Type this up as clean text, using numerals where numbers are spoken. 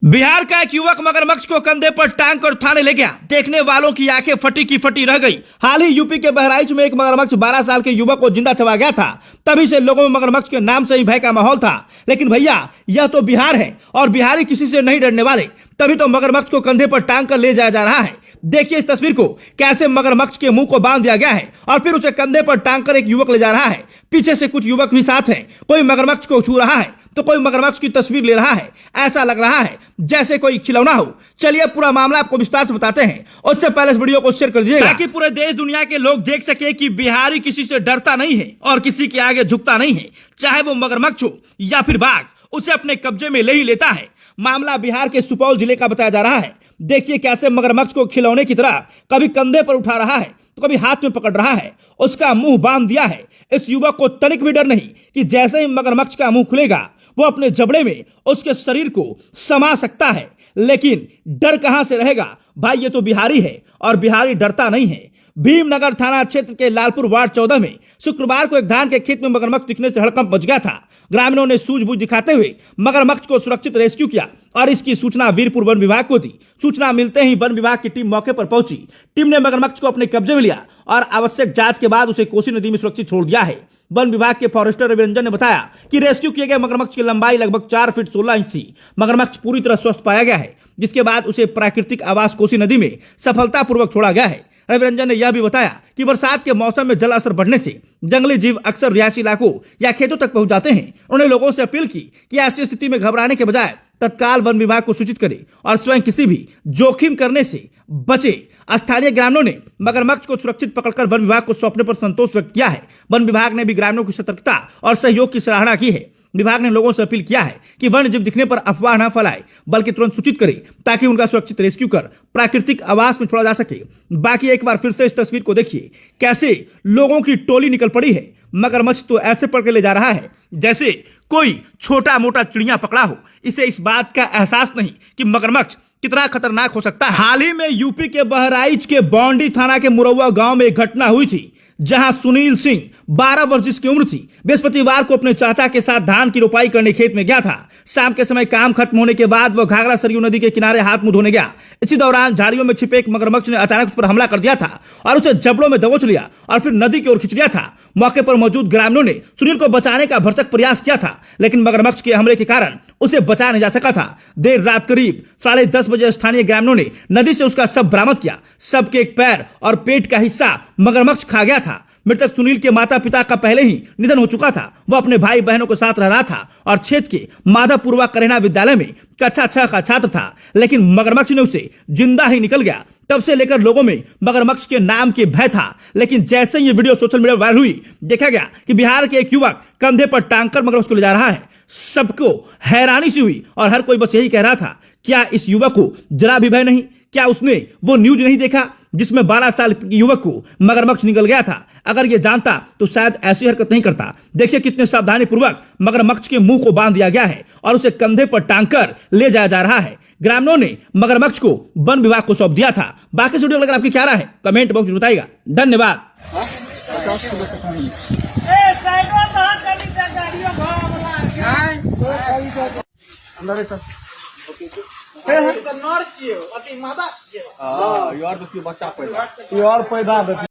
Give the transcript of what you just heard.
बिहार का एक युवक मगरमच्छ को कंधे पर टांग कर थाने ले गया। देखने वालों की आंखें फटी की फटी रह गई। हाल ही यूपी के बहराइच में एक मगरमच्छ 12 साल के युवक को जिंदा चबा गया था। तभी से लोगों में मगरमच्छ के नाम से ही भय का माहौल था। लेकिन भैया, यह तो बिहार है और बिहारी किसी से नहीं डरने वाले। तभी तो मगरमच्छ को कंधे पर टांग कर ले जाया जा रहा है। देखिए इस तस्वीर को, कैसे मगरमच्छ के मुंह को बांध दिया गया है और फिर उसे कंधे पर टांग कर एक युवक ले जा रहा है। पीछे से कुछ युवक भी साथ हैं। कोई मगरमच्छ को छू रहा है तो कोई मगरमच्छ की तस्वीर ले रहा है। ऐसा लग रहा है जैसे कोई खिलौना हो। चलिए पूरा मामला आपको विस्तार से बताते हैं। उससे पहले इस वीडियो को शेयर कर दीजिएगा ताकि पूरे देश दुनिया के लोग देख सके कि बिहारी किसी से डरता नहीं है और किसी के आगे झुकता नहीं है। चाहे वो मगरमच्छ हो या फिर बाघ, उसे अपने कब्जे में ले ही लेता है। मामला बिहार के सुपौल जिले का बताया जा रहा है। देखिए कैसे मगरमच्छ को खिलौने की तरह कभी कंधे पर उठा रहा है तो कभी हाथ में पकड़ रहा है। उसका मुंह बांध दिया है। इस युवक को तनिक भी डर नहीं कि जैसे ही मगरमच्छ का मुंह खुलेगा वो अपने जबड़े में उसके शरीर को समा सकता है। लेकिन डर कहां से रहेगा भाई, ये तो बिहारी है और बिहारी डरता नहीं है। भीमनगर थाना क्षेत्र के लालपुर वार्ड 14 में शुक्रवार को एक धान के खेत में मगरमच्छ दिखने से हड़कंप मच गया था। ग्रामीणों ने सूझबूझ दिखाते हुए मगरमच्छ को सुरक्षित रेस्क्यू किया और इसकी सूचना वीरपुर वन विभाग को दी। सूचना मिलते ही वन विभाग की टीम मौके पर पहुंची। टीम ने मगरमच्छ को अपने कब्जे में लिया और आवश्यक जांच के बाद उसे कोसी नदी में सुरक्षित छोड़ दिया है। वन विभाग के फॉरेस्टर रविरंजन ने बताया कि रेस्क्यू किए गए मगरमच्छ की लंबाई लगभग 4 फीट 16 इंच थी। मगरमच्छ पूरी तरह स्वस्थ पाया गया है, जिसके बाद उसे प्राकृतिक आवास कोसी नदी में सफलतापूर्वक छोड़ा गया है। रविरंजन ने यह भी बताया कि बरसात के मौसम में जल स्तर बढ़ने से जंगली जीव अक्सर रिहायशी इलाकों या खेतों तक पहुंच जाते हैं। उन्होंने लोगों से अपील की कि ऐसी स्थिति में घबराने के बजाय तत्काल वन विभाग को सूचित करें और स्वयं किसी भी जोखिम करने से बचे। स्थानीय ग्रामीणों ने मगरमच्छ को सुरक्षित पकड़कर वन विभाग को सौंपने पर संतोष व्यक्त किया है। वन विभाग ने भी ग्रामीणों की सतर्कता और सहयोग की सराहना की है। विभाग ने लोगों से अपील किया है कि वन्य जीव दिखने पर अफवाह न फैलाए, बल्कि तुरंत सूचित करें ताकि उनका सुरक्षित रेस्क्यू कर प्राकृतिक आवास में छोड़ा जा सके। बाकी एक बार फिर से इस तस्वीर को देखिए, कैसे लोगों की टोली निकल पड़ी है। मगरमच्छ तो ऐसे पकड़ के ले जा रहा है जैसे कोई छोटा मोटा चिड़िया पकड़ा हो। इसे इस बात का एहसास नहीं कि मगरमच्छ कितना खतरनाक हो सकता है। हाल ही में यूपी के बहराइच के बौंडी थाना के मुरौवा गांव में एक घटना हुई थी, जहां सुनील सिंह 12 वर्ष जिसकी उम्र थी, बृहस्पतिवार को अपने चाचा के साथ धान की रोपाई करने खेत में गया था। शाम के समय काम खत्म होने के बाद वह घाघरा सरयू नदी के किनारे हाथ मुंह धोने गया। इसी दौरान झाड़ियों में छिपे एक मगरमच्छ ने अचानक उस पर हमला कर दिया था और उसे जबड़ों में दबोच लिया और फिर नदी की ओर खींच लिया था। मौके पर मौजूद ग्रामीणों ने सुनील को बचाने का भरसक प्रयास किया था, लेकिन मगरमच्छ के हमले के कारण उसे बचा नहीं जा सका था। देर रात करीब 10:30 बजे स्थानीय ग्रामीणों ने नदी से उसका शव बरामद किया। शव के एक पैर और पेट का हिस्सा मगरमच्छ खा गया था। मृतक सुनील के माता पिता का पहले ही निधन हो चुका था। वह अपने भाई बहनों के साथ रह रहा था और क्षेत्र के माधवपुरवा करेना विद्यालय में कक्षा 6 का छात्र था। लेकिन मगरमच्छ ने उसे जिंदा ही निकल गया। तब से लेकर लोगों में मगरमच्छ के नाम के भय था। लेकिन जैसे ये वीडियो सोशल मीडिया वायरल हुई, देखा गया कि बिहार के एक युवक कंधे पर टांग कर मगरमच्छ को ले जा रहा है। सबको हैरानी सी हुई और हर कोई बस यही कह रहा था, क्या इस युवक को जरा भी भय नहीं? क्या उसने वो न्यूज नहीं देखा जिसमें 12 साल के युवक को मगरमच्छ निकल गया था? अगर ये जानता तो शायद ऐसी हरकत नहीं करता। देखिए कितने सावधानी पूर्वक मगरमच्छ के मुंह को बांध दिया गया है और उसे कंधे पर टांग कर ले जाया जा रहा है। ग्रामीणों ने मगरमच्छ को वन विभाग को सौंप दिया था। बाकी वीडियो अगर आपकी क्या राय है कमेंट बॉक्स में बताइएगा। धन्यवाद। यार बच्चा पैदा